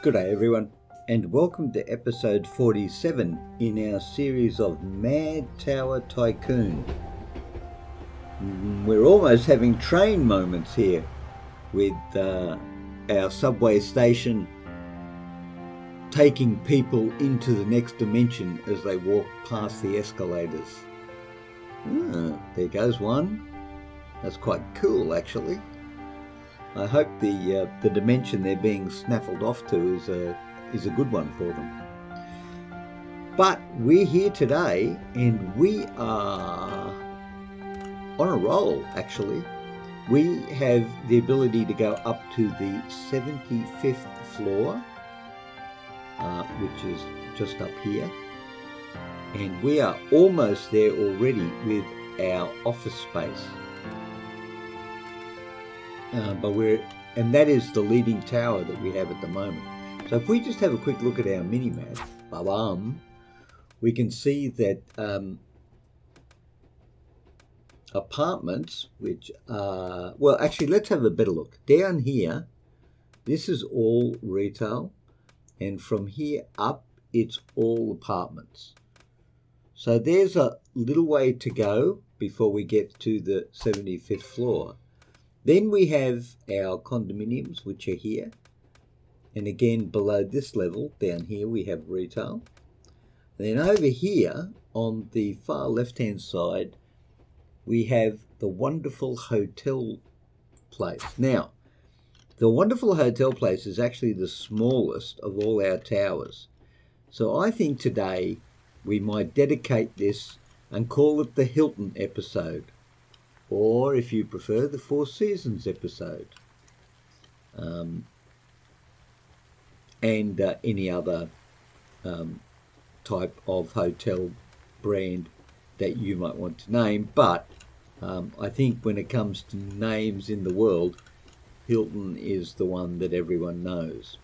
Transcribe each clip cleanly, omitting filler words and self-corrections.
Good day everyone, and welcome to episode 47 in our series of Mad Tower Tycoon. We're almost having train moments here with our subway station taking people into the next dimension as they walk past the escalators. There goes one. That's quite cool actually. I hope the dimension they're being snaffled off to is a good one for them. But we're here today and we are on a roll actually. We have the ability to go up to the 75th floor, which is just up here. And we are almost there already with our office space. And that is the leading tower that we have at the moment. So if we just have a quick look at our mini-map, we can see that apartments, which are, well, actually, let's have a better look. Down here, this is all retail, and from here up, it's all apartments. So there's a little way to go before we get to the 75th floor. Then we have our condominiums, which are here. And again, below this level, down here, we have retail. And then over here, on the far left-hand side, we have the wonderful hotel place. Now, the wonderful hotel place is actually the smallest of all our towers. So I think today we might dedicate this and call it the Hilton episode. Or, if you prefer, the Four Seasons episode. And any other type of hotel brand that you might want to name. But I think when it comes to names in the world, Hilton is the one that everyone knows.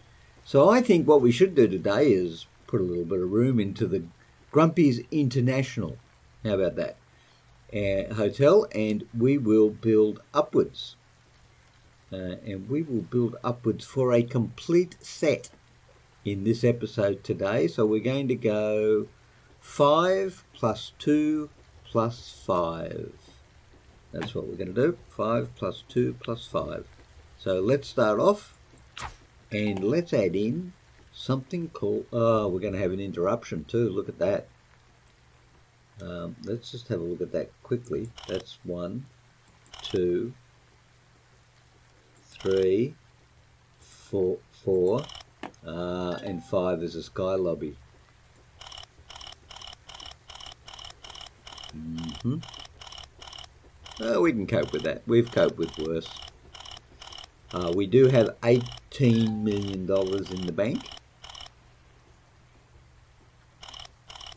So I think what we should do today is put a little bit of room into the Grumpy's International. How about that? Hotel, and we will build upwards. And we will build upwards for a complete set in this episode today. So we're going to go 5 plus 2 plus 5. That's what we're going to do. 5 plus 2 plus 5. So let's start off and let's add in something called, we're going to have an interruption too. Look at that. Let's just have a look at that quickly. That's 1, 2, 3, 4, and 5 is a sky lobby. We can cope with that. We've coped with worse. We do have $18 million in the bank,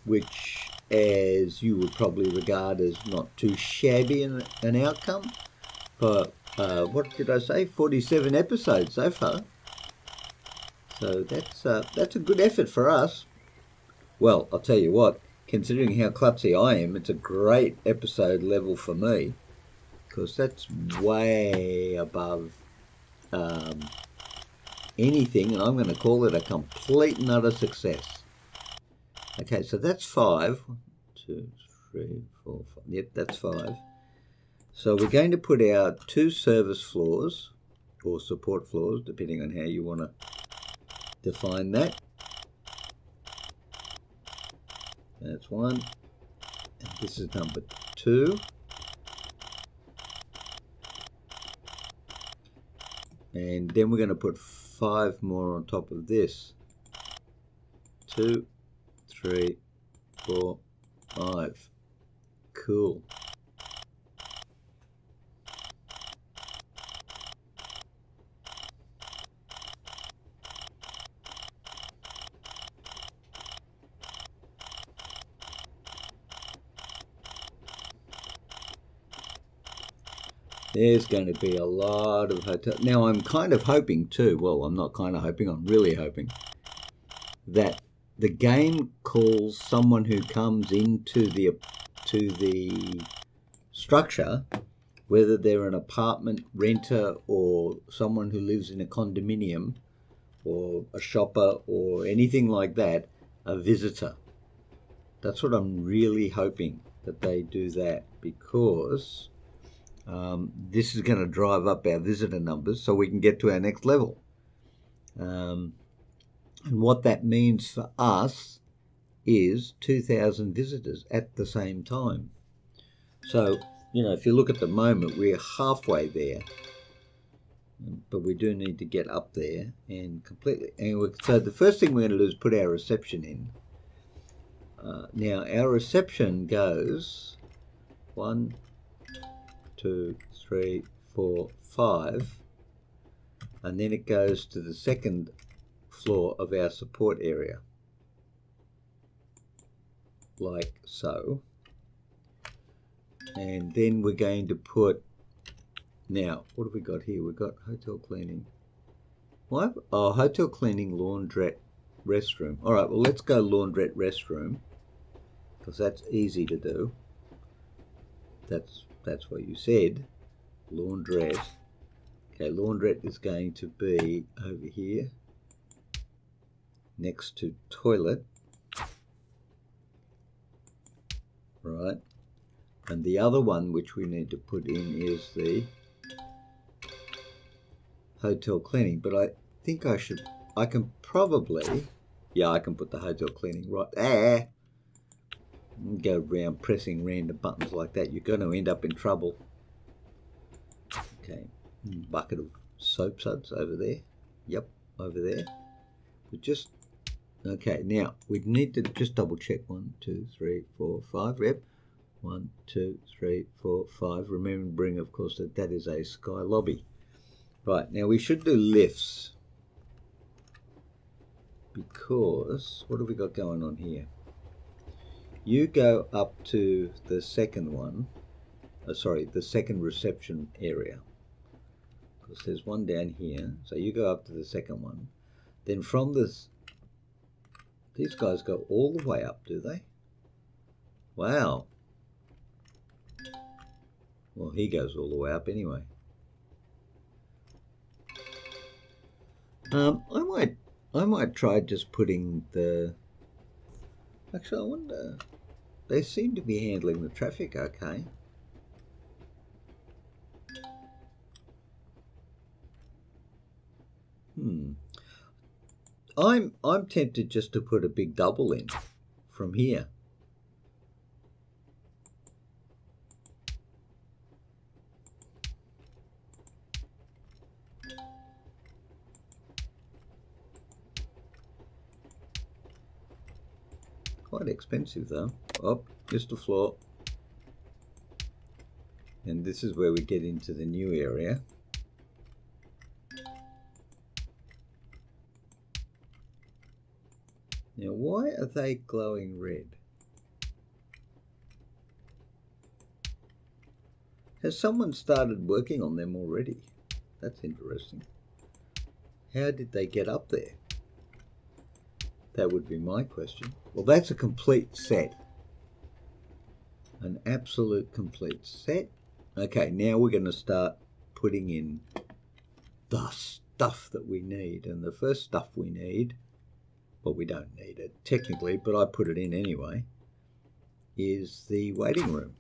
which, as you would probably regard as not too shabby an outcome for, what did I say, 47 episodes so far. So that's a good effort for us. Well, I'll tell you what, considering how klutzy I am, it's a great episode level for me, because that's way above anything, and I'm going to call it a complete and utter success. Okay, so that's 5. 1, 2, 3, 4, 5. Yep, that's 5. So we're going to put our 2 service floors, or support floors, depending on how you want to define that. That's 1. And this is number 2. And then we're going to put 5 more on top of this. 2, 3, 4, 5. Cool. There's going to be a lot of hotel. Now I'm kind of hoping too, well, I'm not kind of hoping, I'm really hoping that the game calls someone who comes into the structure, whether they're an apartment renter or someone who lives in a condominium, or a shopper or anything like that, a visitor. That's what I'm really hoping, that they do that, because this is going to drive up our visitor numbers so we can get to our next level. And what that means for us is 2,000 visitors at the same time. So, you know, if you look at the moment, we're halfway there, but we do need to get up there and completely. And so the first thing we're going to do is put our reception in. Now our reception goes 1, 2, 3, 4, 5, and then it goes to the second floor of our support area, like so. And then we're going to put, now what have we got here? We've got hotel cleaning. What? Oh, hotel cleaning, laundrette, restroom. All right, well, let's go laundrette, restroom, because that's easy to do. That's what you said, laundrette. Okay, laundrette is going to be over here next to toilet, right? And the other one which we need to put in is the hotel cleaning. But I think I can probably, yeah, I can put the hotel cleaning right there. Go around pressing random buttons like that, you're going to end up in trouble. Okay, bucket of soap suds over there. Yep, over there. We just, okay, now we need to just double check. 1, 2, 3, 4, 5. Yep. 1, 2, 3, 4, 5. Remembering, of course, that that is a sky lobby. Right, now we should do lifts, because what have we got going on here? You go up to the second one, the second reception area, because there's one down here. So you go up to the second one. Then from this, these guys go all the way up, do they? Wow. Well, he goes all the way up anyway. I might try just putting the. Actually, I wonder. They seem to be handling the traffic okay. I'm tempted just to put a big double in from here. Quite expensive though. Oh, just a floor. And this is where we get into the new area. Now, why are they glowing red? Has someone started working on them already? That's interesting. How did they get up there? That would be my question. Well, that's a complete set. An absolute complete set. Okay, now we're going to start putting in the stuff that we need. And the first stuff we need, well, we don't need it technically, but I put it in anyway, is the waiting room.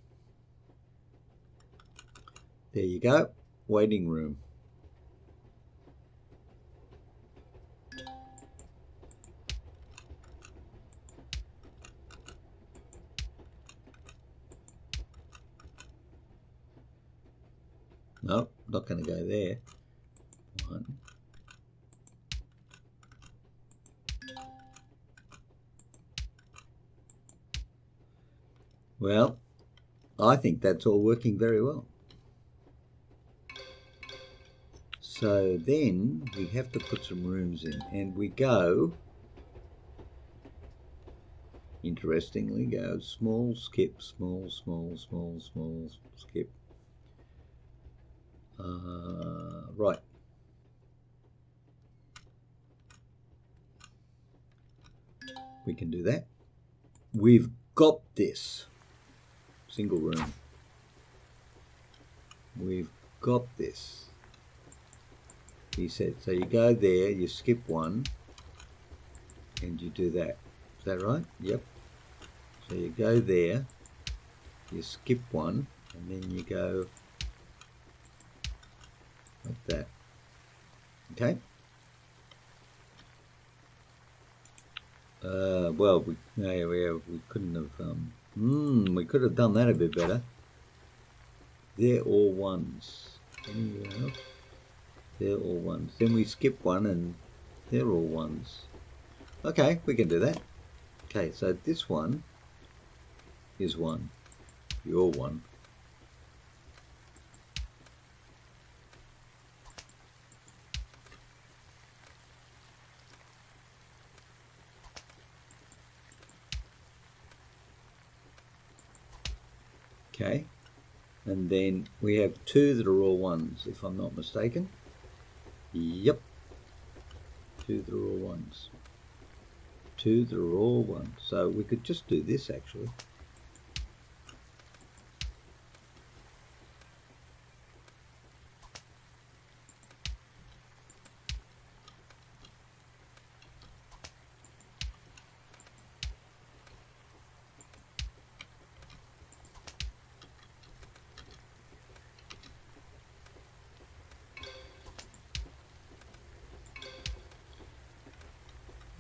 There you go, waiting room. Nope, not going to go there. 1. Well, I think that's all working very well. So then we have to put some rooms in, and we go, interestingly, go small, skip, small, small, small, small, skip. Right. We can do that. We've got this. Single room. We've got this. he said. So you go there, you skip one, and you do that. Is that right? Yep. So you go there, you skip one, and then you go like that. Okay. Well, we couldn't have. We could have done that a bit better. They're all ones. Anywhere else? They're all ones. Then we skip one, and they're all ones. Okay, we can do that. Okay, so this one is one. You're one. Okay, and then we have two that are all ones, if I'm not mistaken. Yep, two that are all ones. Two that are all ones. So we could just do this actually.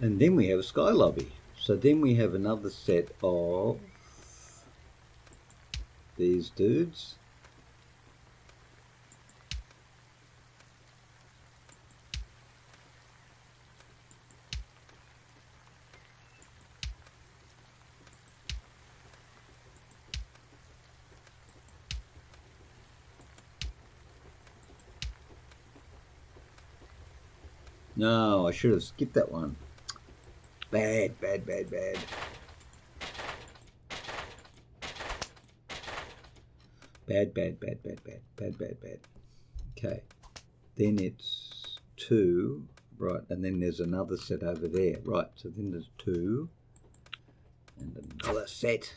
And then we have a sky lobby. So then we have another set of these dudes. No, I should have skipped that one. Bad. Bad. Okay. Then it's two. Right, and then there's another set over there. Right, so then there's two. And another set.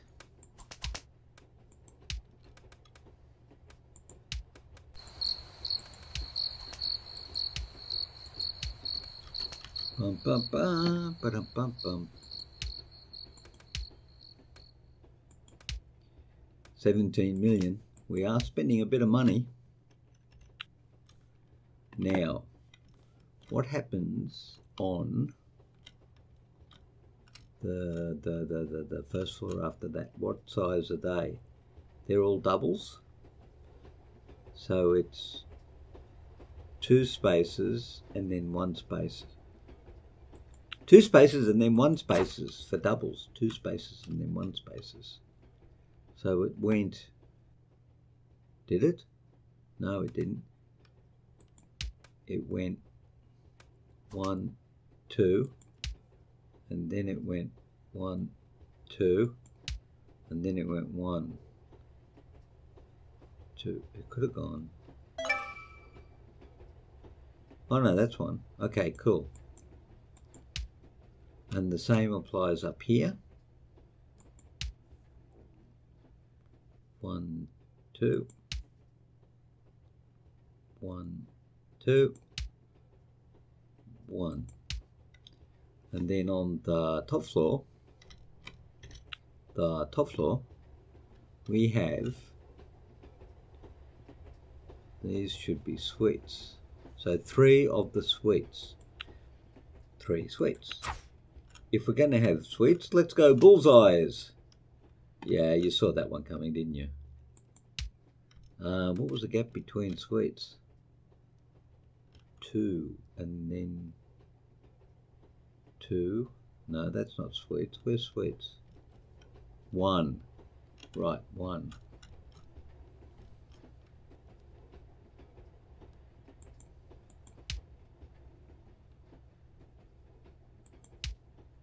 Bum, bum, bum, ba-dum, bum, bum. 17 million. We are spending a bit of money. Now, what happens on the first floor after that? What size are they? They're all doubles. So it's two spaces and then one space. Two spaces and then one spaces for doubles. Two spaces and then one spaces. So it went, did it? No, it didn't. It went 1, 2, and then it went 1, 2, and then it went 1, 2. It could have gone. Oh no, that's one. Okay, cool. And the same applies up here. 1, 2, 1, 2, 1. And then on the top floor, we have, these should be suites. So 3 of the suites. 3 suites. If we're going to have suites, let's go bullseyes. Yeah, you saw that one coming, didn't you? What was the gap between suites? 2, and then 2. No, that's not suites. Where's suites? 1. Right, 1.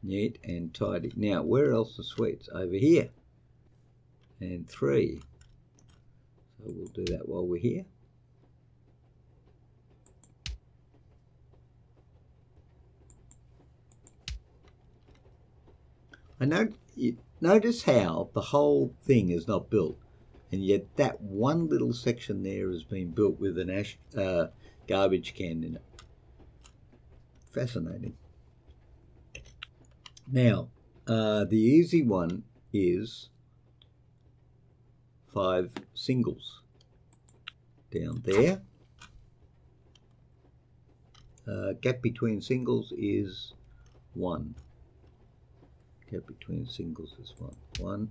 Neat and tidy. Now, where else are suites? Over here. And 3. So we'll do that while we're here. I know, notice how the whole thing is not built, and yet that one little section there has been built with an garbage can in it. Fascinating. Now, the easy one is 5 singles down there. Gap between singles is 1. Gap between singles is 1. 1.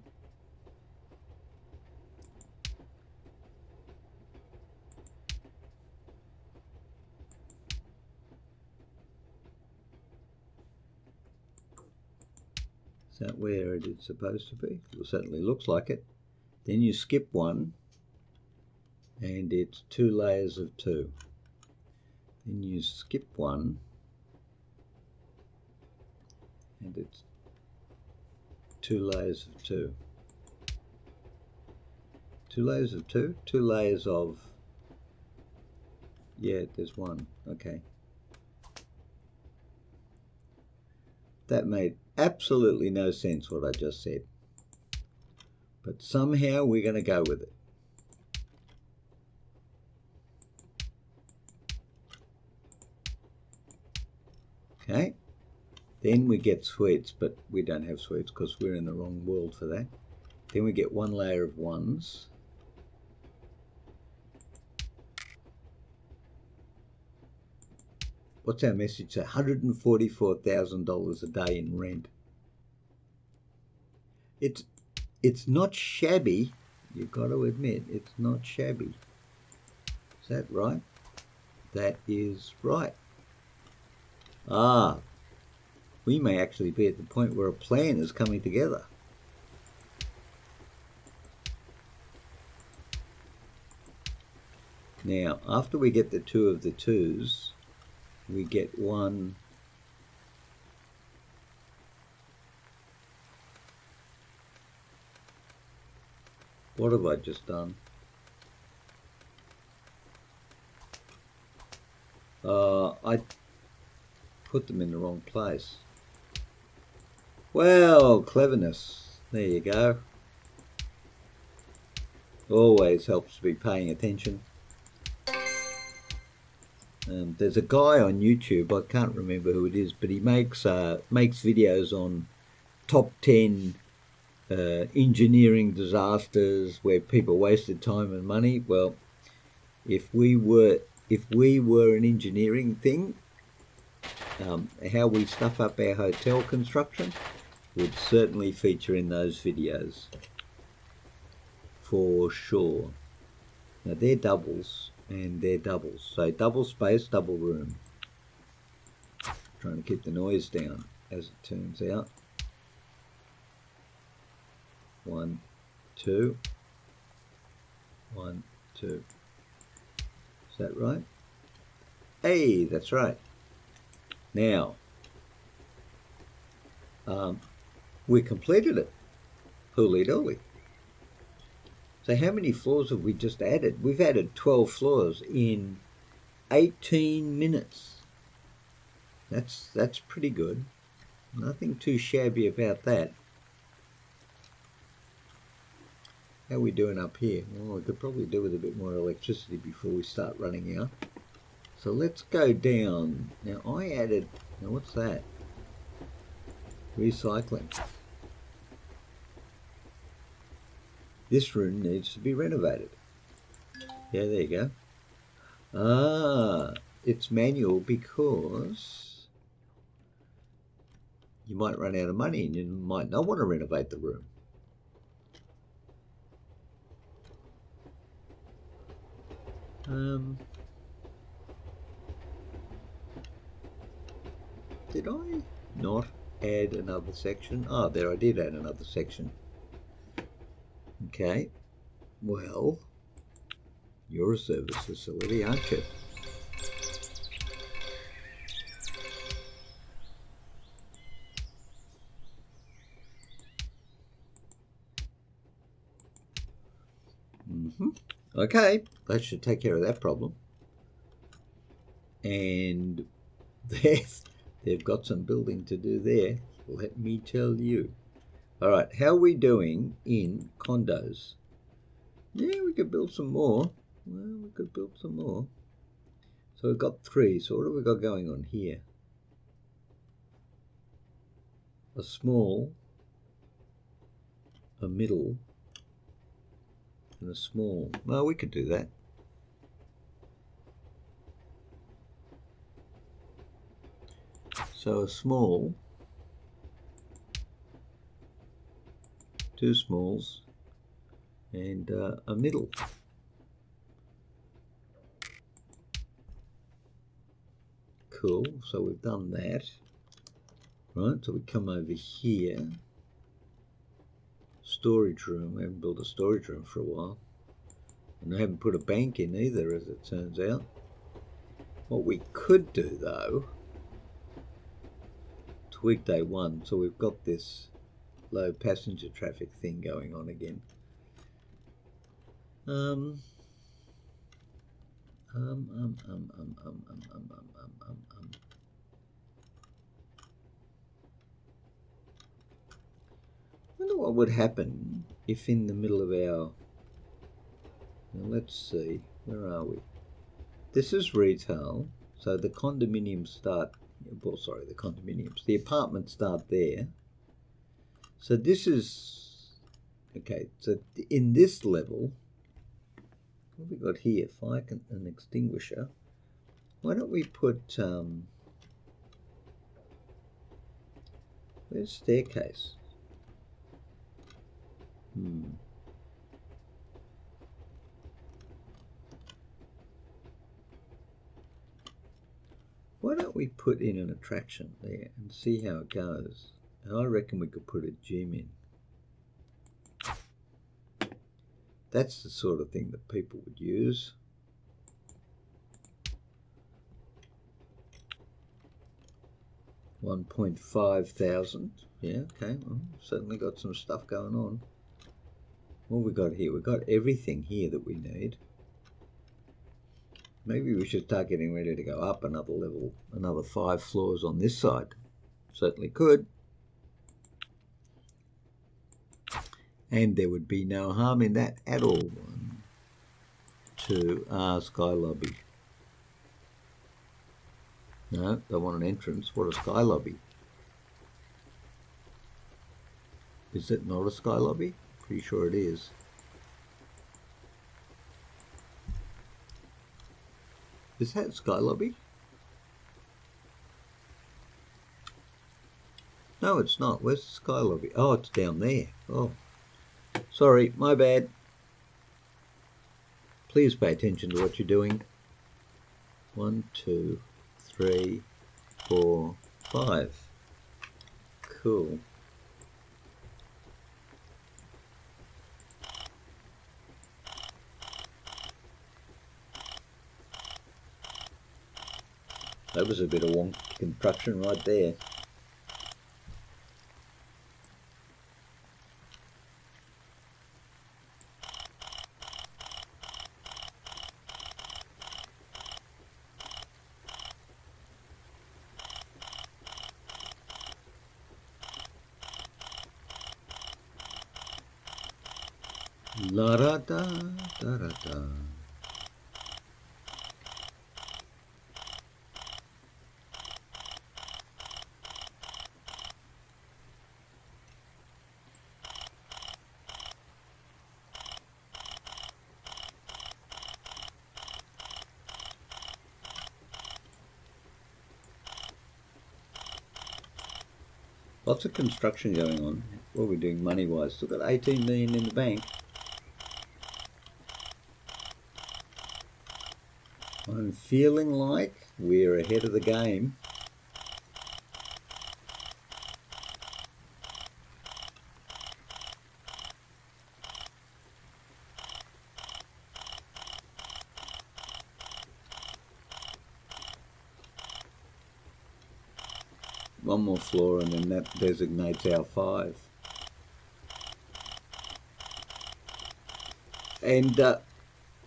Is that where it is supposed to be? It certainly looks like it. Then you skip 1, and it's 2 layers of 2. Then you skip 1, and it's 2 layers of 2. 2 layers of 2? 2 layers of... Yeah, there's 1. Okay. That made absolutely no sense what I just said. But somehow we're going to go with it. Okay. Then we get sweets, but we don't have sweets because we're in the wrong world for that. Then we get 1 layer of 1s. What's our message? $144,000 a day in rent. It's not shabby. You've got to admit, it's not shabby. Is that right? That is right. We may actually be at the point where a plan is coming together. Now, after we get the 2 of the 2s, we get 1 . What have I just done? I put them in the wrong place. Well, cleverness. There you go. Always helps to be paying attention. There's a guy on YouTube, I can't remember who it is, but he makes videos on top 10 engineering disasters where people wasted time and money. Well, if we were an engineering thing, how we stuff up our hotel construction would certainly feature in those videos for sure. Now they're doubles and they're doubles, so double space, double room. Trying to keep the noise down, as it turns out. 1, 2, 1, 2. Is that right? Hey, that's right. Now, we completed it. Holy dolly. So how many floors have we just added? We've added 12 floors in 18 minutes. That's pretty good. Nothing too shabby about that. How are we doing up here? Well, we could probably do with a bit more electricity before we start running out. So let's go down. Now I added, now what's that? Recycling. This room needs to be renovated. Yeah, there you go. It's manual because you might run out of money and you might not want to renovate the room. Did I not add another section? Oh, there I did add another section. Okay, well, you're a service facility, aren't you? Okay, that should take care of that problem. And they've got some building to do there, let me tell you. All right, how are we doing in condos? Yeah, we could build some more. Well, we could build some more. So we've got 3. So what have we got going on here? a small, a middle, and a small. Well, we could do that. So a small, two smalls, and a middle. Cool, so we've done that. Right, so we come over here. Storage room. We haven't built a storage room for a while. And I haven't put a bank in either, as it turns out. What we could do, though, it's weekday 1, so we've got this low passenger traffic thing going on again. I wonder what would happen if in the middle of our, now let's see, where are we? This is retail, so the condominiums start, well, sorry, the condominiums, the apartments start there. So this is, okay, so in this level, what have we got here? Fire and extinguisher. Why don't we put, where's staircase? Why don't we put in an attraction there and see how it goes? And I reckon we could put a gym in. That's the sort of thing that people would use. $1,500. Yeah, okay. Well, certainly got some stuff going on. What have we got here? We've got everything here that we need. Maybe we should start getting ready to go up another level, another 5 floors on this side. Certainly could. And there would be no harm in that at all. 1, 2, sky lobby. No, don't want an entrance. What a sky lobby. Is it not a sky lobby? Pretty sure it is. Is that sky lobby? No, it's not. Where's the sky lobby? Oh, it's down there. Oh, sorry, my bad. Please pay attention to what you're doing. 1, 2, 3, 4, 5. Cool. That was a bit of wonky construction right there. La da da da da da. Lots of construction going on. What are we doing money-wise? Still got 18 million in the bank. I'm feeling like we're ahead of the game. One more floor and then that designates our 5. And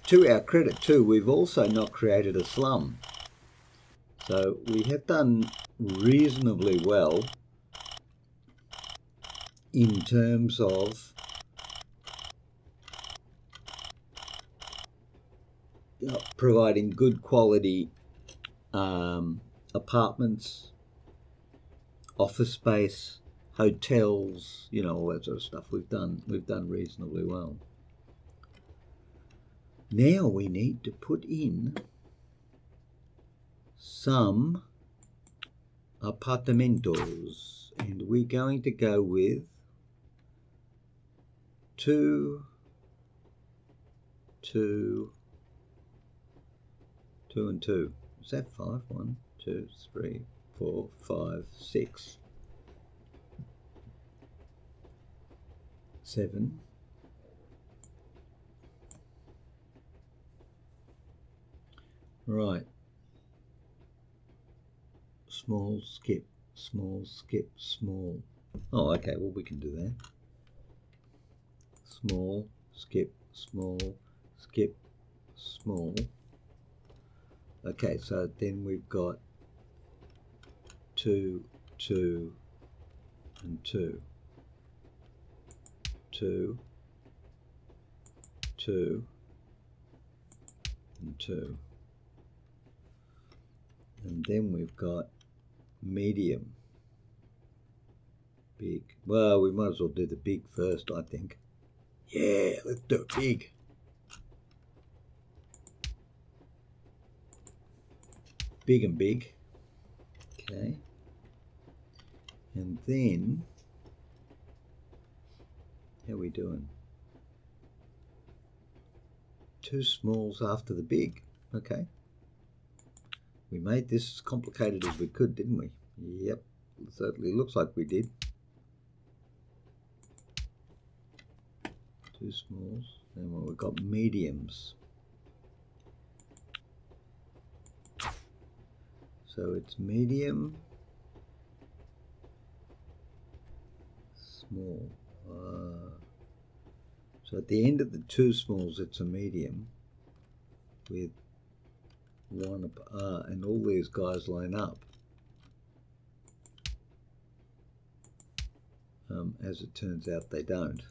to our credit too, we've also not created a slum. So we have done reasonably well in terms of providing good quality apartments, office space, hotels, you know, all that sort of stuff. We've done reasonably well. Now we need to put in some apartamentos, and we're going to go with 2, 2, 2 and 2. Is that 5? 1, 2, 3, 4, 5, 6, 7. Right. Small, skip, small, skip, small. Oh, okay, well, we can do that. Small, skip, small, skip, small. Okay, so then we've got 2, 2, and 2. 2, 2, and 2. And then we've got medium, big. Well, we might as well do the big first, I think. Yeah, let's do it big. Big and big. Okay. And then, how are we doing? 2 smalls after the big. Okay. We made this as complicated as we could, didn't we? Yep, it certainly looks like we did. 2 smalls, and well, we've got mediums. So it's medium, small. So at the end of the 2 smalls, it's a medium with 1 up, and all these guys line up. As it turns out, they don't.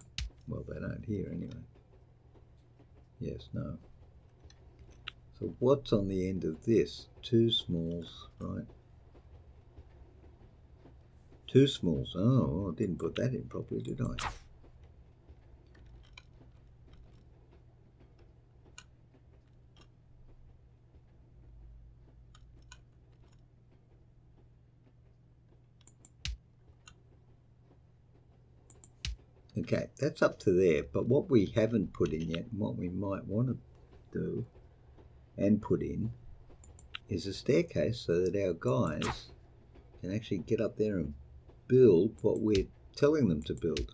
Well, they don't here anyway. Yes, no. So what's on the end of this? 2 smalls, right? 2 smalls. Oh, I didn't put that in properly, did I? Okay, that's up to there, but what we haven't put in yet, and what we might want to do and put in, is a staircase so that our guys can actually get up there and build what we're telling them to build.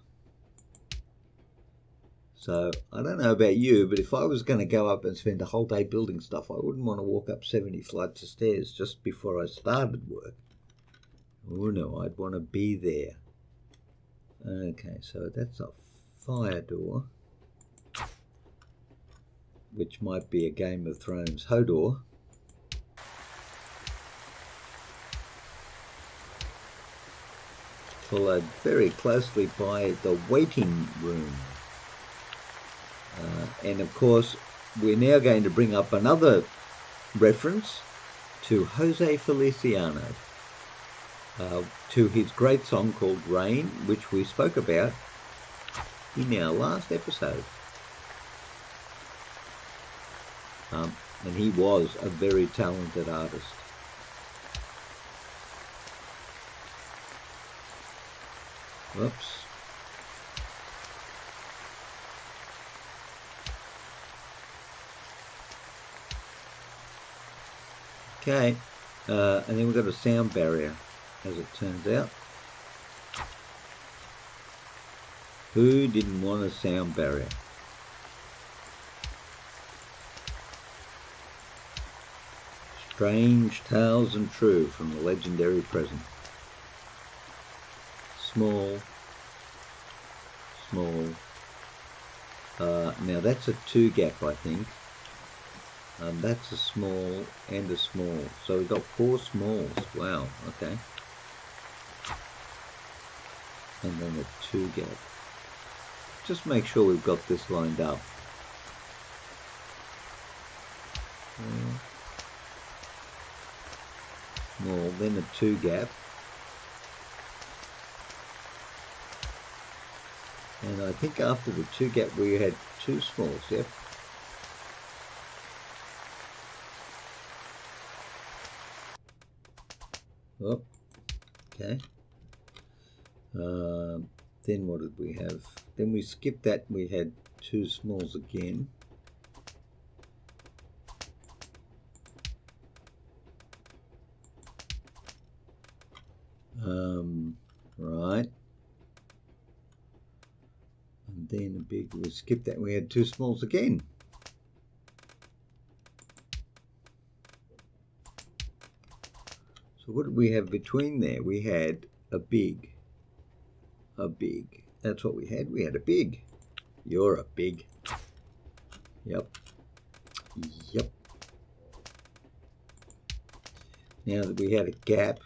So, I don't know about you, but if I was going to go up and spend a whole day building stuff, I wouldn't want to walk up 70 flights of stairs just before I started work. Oh no, I'd want to be there. Okay, so that's a fire door, which might be a Game of Thrones Hodor. Followed very closely by the waiting room. And of course, we're now going to bring up another reference to Jose Feliciano. To his great song called Rain, which we spoke about in our last episode. And he was a very talented artist. Whoops. Okay, and then we've got a sound barrier, as it turns out. Who didn't want a sound barrier? Strange tales and true from the legendary present. Small, small. Now that's a 2 gap, I think. That's a small and a small. So we've got 4 smalls. Wow, okay. And then a 2 gap. Just make sure we've got this lined up. Small, then a 2 gap. And I think after the 2 gap we had 2 smalls, yep. Oh, okay. Then what did we have? Then we skipped that, we had 2 smalls again. Right. And then a big, we skipped that, we had 2 smalls again. So what did we have between there? We had a big. That's what we had. We had a big. You're a big. Yep. Yep. Now that we had a gap,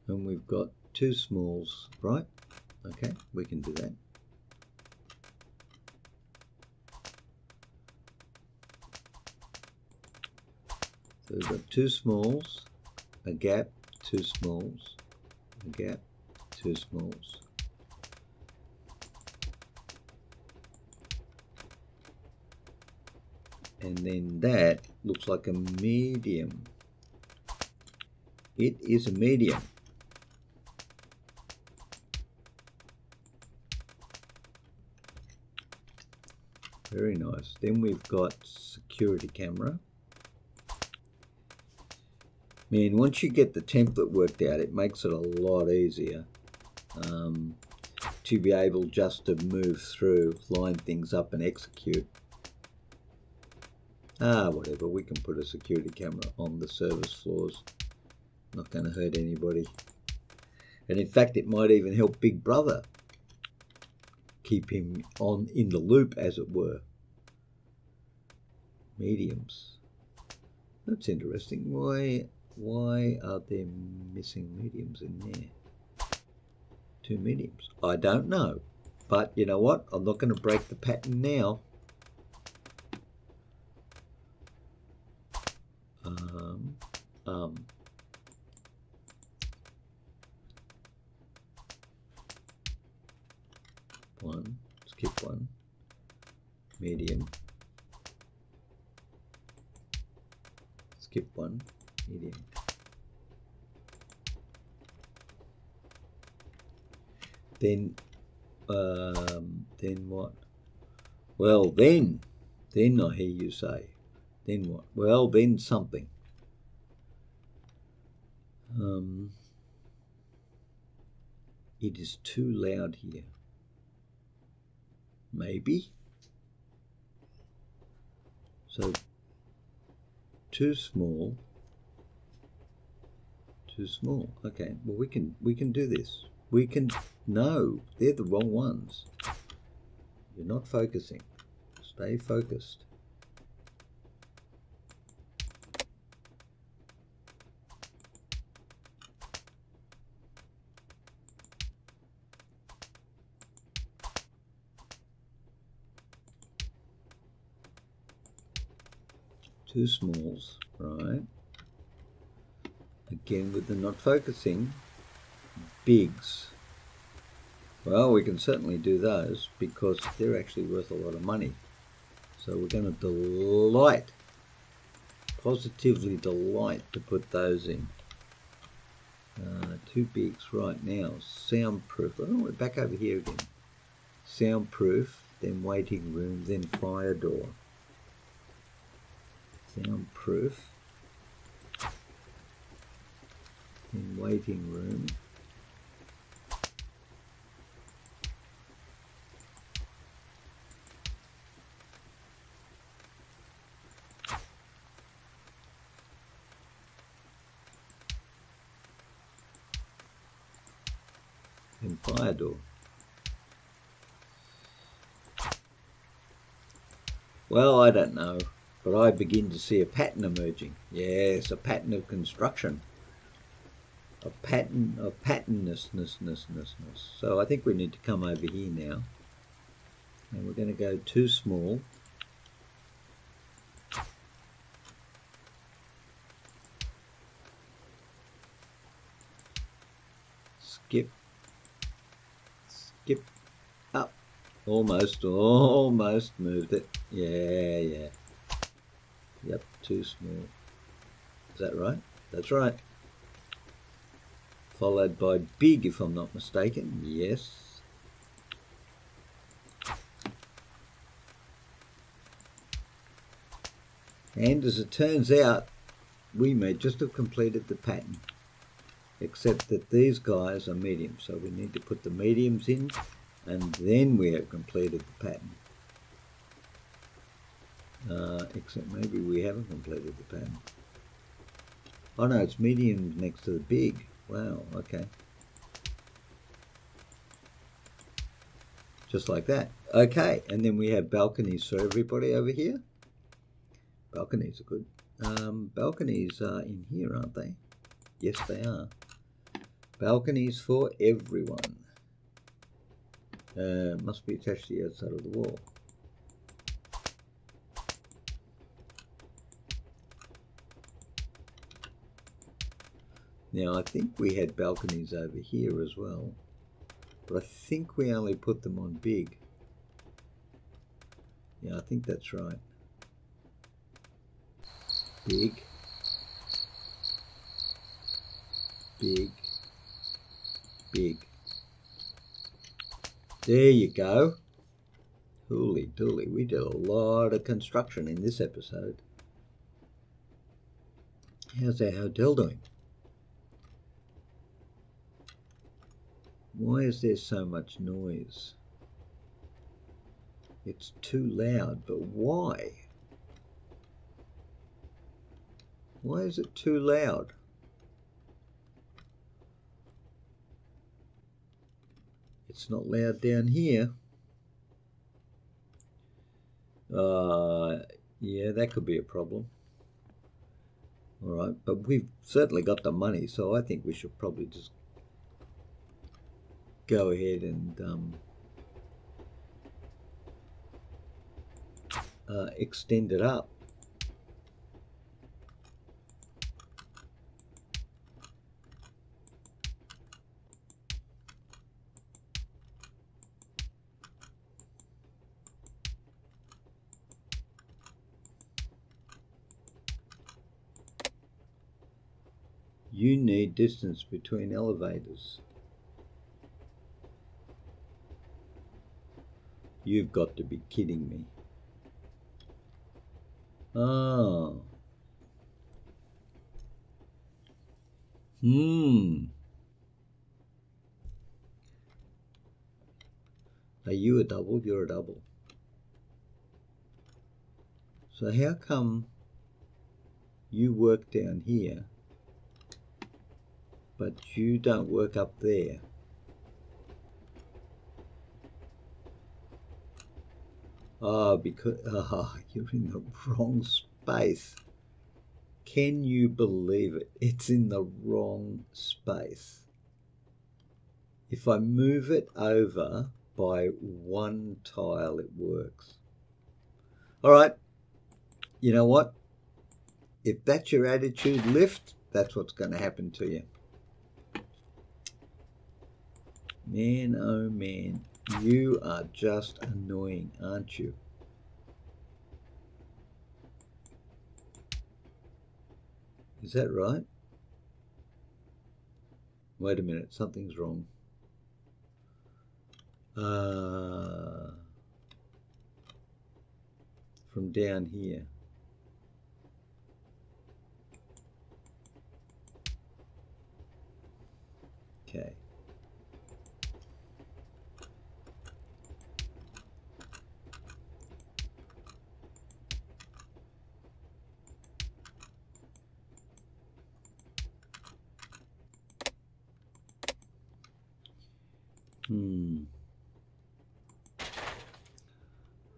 and we've got 2 smalls, right? Okay, we can do that. So we've got 2 smalls, a gap, 2 smalls, a gap, 2 smalls. And then that looks like a medium. It is a medium. Very nice. Then we've got security camera. Man, once you get the template worked out, it makes it a lot easier to be able just to move through, line things up and execute. Whatever, we can put a security camera on the service floors. Not going to hurt anybody. And in fact, it might even help Big Brother. Keep him in the loop, as it were. Mediums. That's interesting. Why are there missing mediums in there? 2 mediums. I don't know. But you know what? I'm not going to break the pattern now. One, skip one, medium, skip one, medium. Then what? Well, then I hear you say, then what? Well, then something. It is too loud here. Maybe. So too small. Too small. Okay. Well, we can do this. No, they're the wrong ones. You're not focusing. Stay focused. Two smalls, right? Again with the not focusing. Bigs. Well, we can certainly do those because they're actually worth a lot of money. So we're going to positively delight to put those in. 2 bigs right now. Soundproof. Oh, we're back over here again. Soundproof, then waiting room, then fire door. Soundproof, then waiting room. And fire door. Well, I don't know, but I begin to see a pattern emerging. Yes, a pattern of construction. A pattern of patternness. So I think we need to come over here now. And we're going to go too small. skip up. Almost moved it. Yeah. Yep, too small. Is that right? That's right. Followed by big, if I'm not mistaken. Yes. And as it turns out, we may just have completed the pattern, except that these guys are medium, so we need to put the mediums in, and then we have completed the pattern. Except maybe we haven't completed the pattern. Oh no, it's medium next to the big. Wow, okay. Just like that. Okay, and then we have balconies for everybody over here. Balconies are good. Balconies are in here, aren't they? Yes, they are. Balconies for everyone. Must be attached to the outside of the wall. Now, I think we had balconies over here as well, but I think we only put them on big. Yeah, I think that's right. Big. Big. Big. There you go. Holy dooly, we did a lot of construction in this episode. How's our hotel doing? Why is there so much noise? It's too loud, but why? Why is it too loud? It's not loud down here. Yeah, that could be a problem. All right, but we've certainly got the money, so I think we should probably just go ahead and extend it up. You need distance between elevators. You've got to be kidding me. Oh. Are you a double? You're a double. So how come you work down here, but you don't work up there? Oh, because you're in the wrong space. Can you believe it? It's in the wrong space. If I move it over by one tile, it works. All right. You know what? If that's your attitude, lift, that's what's going to happen to you. Man, oh man, you are just annoying, aren't you? Is that right? Wait a minute, something's wrong. From down here. Okay.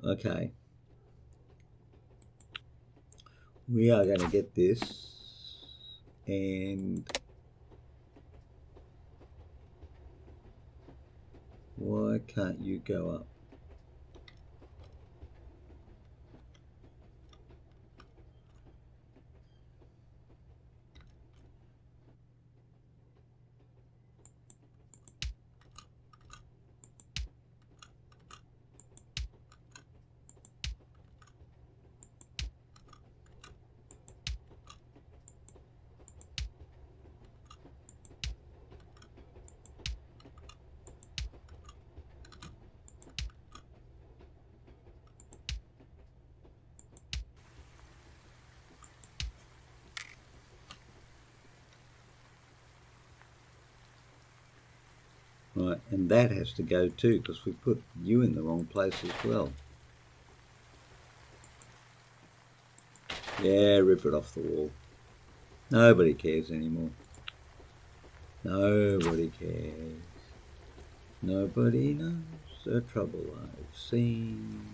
Okay. We are going to get this, and why can't you go up? Right, and that has to go too because we put you in the wrong place as well. Yeah, rip it off the wall. Nobody cares anymore. Nobody cares. Nobody knows the trouble I've seen.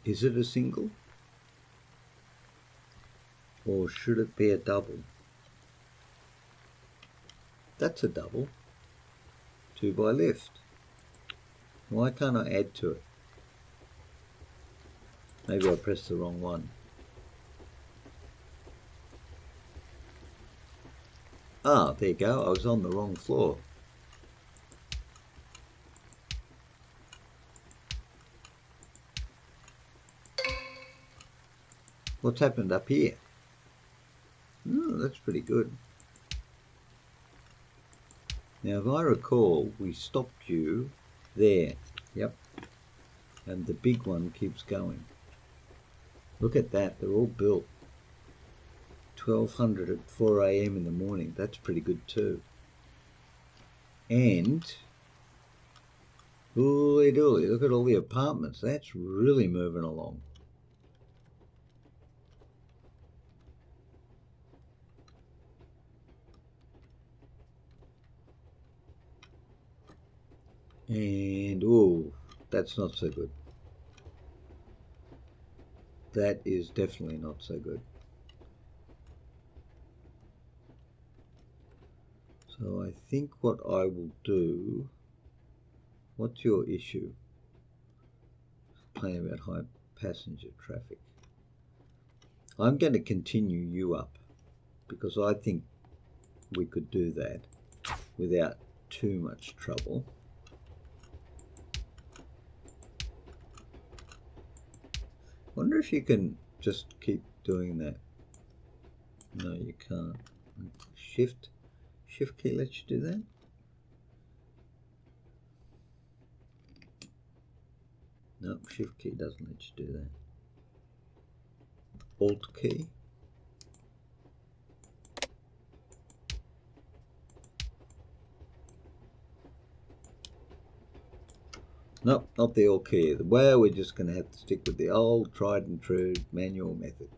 Is it a single? Or should it be a double? That's a double. 2 by lift. Why can't I add to it? Maybe I pressed the wrong one. Ah, there you go. I was on the wrong floor. What's happened up here? Oh, that's pretty good. Now, if I recall, we stopped you there. Yep. And the big one keeps going. Look at that. They're all built. 1200 at 4 a.m. in the morning. That's pretty good too. And holy dooly, look at all the apartments. That's really moving along. And oh, that's not so good. That is definitely not so good. So I think what I will do, what's your issue? Playing about high passenger traffic. I'm going to continue you up because I think we could do that without too much trouble. Wonder if you can just keep doing that. No, you can't. Shift key lets you do that. No, shift key doesn't let you do that. Alt key. Nope, not the Alt key. Well, we're just going to have to stick with the old tried and true manual method.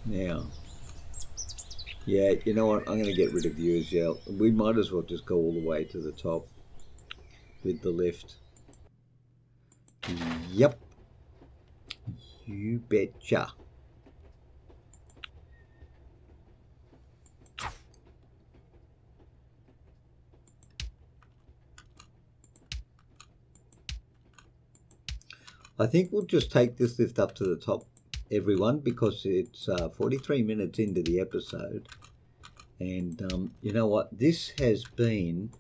Now, yeah, you know what? I'm going to get rid of you as well. We might as well just go all the way to the top with the lift. Yep. You betcha. I think we'll just take this lift up to the top, everyone, because it's 43 minutes into the episode. And you know what? This has been,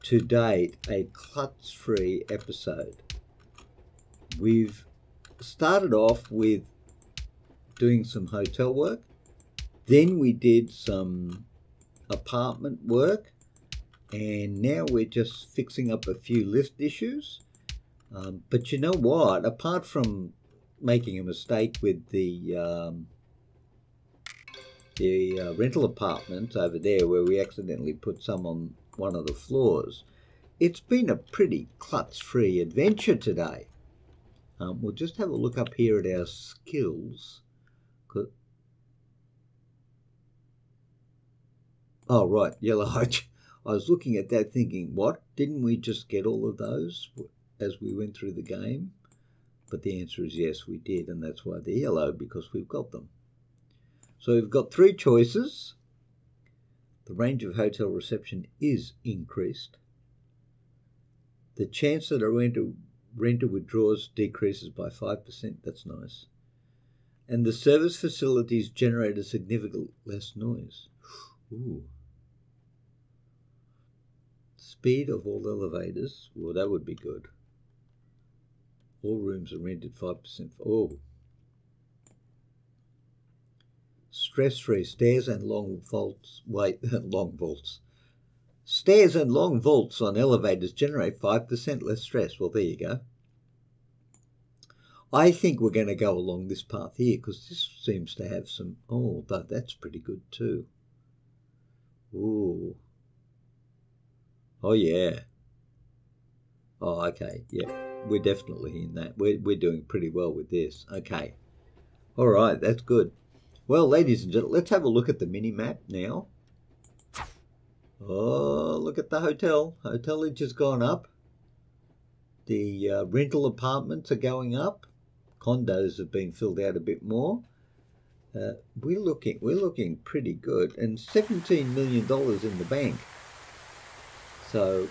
to date, a klutz-free episode. We've started off with doing some hotel work. Then we did some apartment work. And now we're just fixing up a few lift issues. But you know what? Apart from making a mistake with the rental apartment over there where we accidentally put some on one of the floors, it's been a pretty klutz-free adventure today. We'll just have a look up here at our skills. Oh, right, yellow. I was looking at that thinking, what? Didn't we just get all of those as we went through the game? But the answer is yes, we did, and that's why they're yellow, because we've got them. So we've got 3 choices. The range of hotel reception is increased. The chance that a renter withdraws decreases by 5%. That's nice. And the service facilities generate a significant less noise. Ooh. Speed of all elevators. Well, that would be good. All rooms are rented 5%. Oh. stress-free stairs and long vaults. Wait, long vaults. Stairs and long vaults on elevators generate 5% less stress. Well, there you go. I think we're going to go along this path here because this seems to have some... Oh, that's pretty good too. Ooh. Oh, yeah. Oh, okay. Yeah, we're definitely in that. We're doing pretty well with this. Okay. All right, that's good. Well, ladies and gentlemen, let's have a look at the mini-map now. Oh, look at the hotel. Hotelage has gone up. The rental apartments are going up. Condos have been filled out a bit more. We're looking pretty good, and $17 million in the bank. So,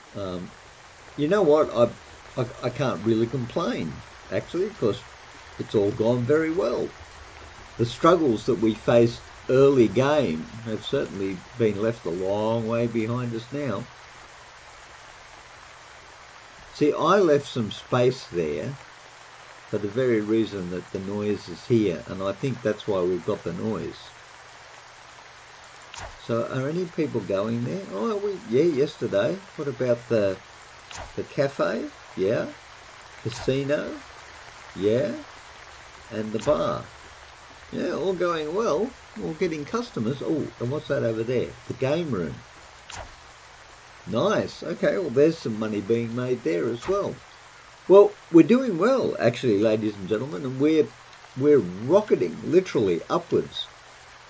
you know what? I can't really complain, actually, because it's all gone very well. The struggles that we faced early game have certainly been left a long way behind us now. See, I left some space there for the very reason that the noise is here, and I think that's why we've got the noise. So are any people going there? Oh, yeah, yesterday. What about the cafe? Yeah. Casino? Yeah. And the bar? Yeah, all going well. All getting customers. Oh, and what's that over there? The game room. Nice. Okay, well, there's some money being made there as well. Well, we're doing well, actually, ladies and gentlemen, and we're rocketing literally upwards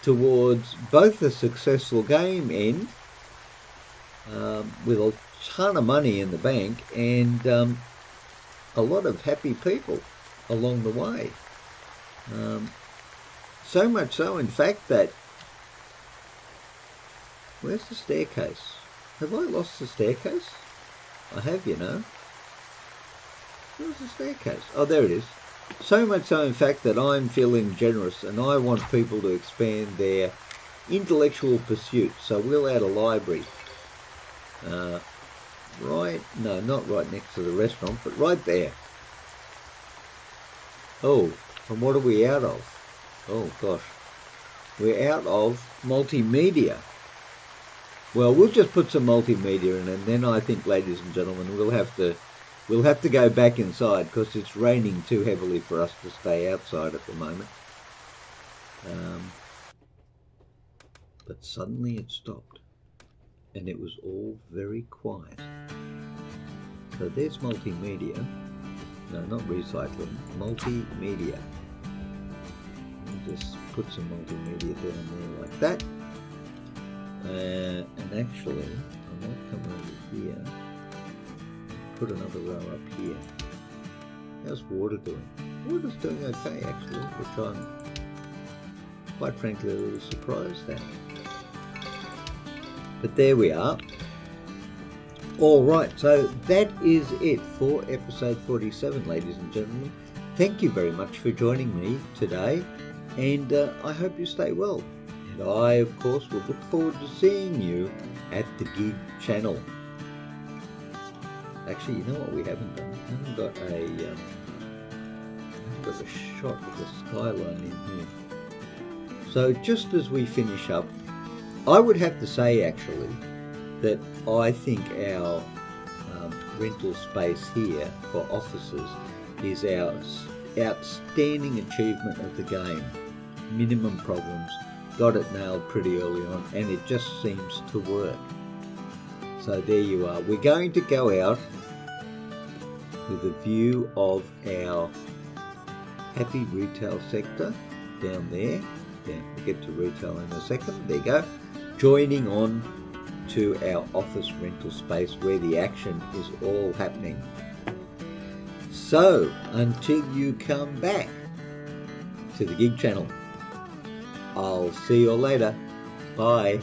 towards both a successful game end with a ton of money in the bank and a lot of happy people along the way. So much so, in fact, that... Where's the staircase? Have I lost the staircase? I have, you know. Where's the staircase? Oh, there it is. So much so, in fact, that I'm feeling generous and I want people to expand their intellectual pursuits. So we'll add a library. Right, no, not right next to the restaurant, but right there. Oh, and what are we out of? Oh, gosh. We're out of multimedia. Well, we'll just put some multimedia in, and then I think, ladies and gentlemen, we'll have to go back inside because it's raining too heavily for us to stay outside at the moment. But suddenly it stopped, and it was all very quiet. So there's multimedia. No, not recycling. Multimedia. Just put some multimedia down there like that. And actually, I might come over here. Put another row up here. How's water doing? Water's doing okay, actually, which I'm quite frankly a little surprised at. But there we are. All right, so that is it for episode 47, ladies and gentlemen. Thank you very much for joining me today, and I hope you stay well. And I, of course, will look forward to seeing you at the Gig channel. Actually, you know what we haven't done? We haven't got a shot of the skyline in here. So just as we finish up, I would have to say actually that I think our rental space here for offices is our outstanding achievement of the game. Minimum problems, got it nailed pretty early on, and it just seems to work. So there you are. We're going to go out with a view of our happy retail sector down there. Yeah, we'll get to retail in a second. There you go. Joining on to our office rental space where the action is all happening. So, until you come back to the Gig channel, I'll see you later. Bye.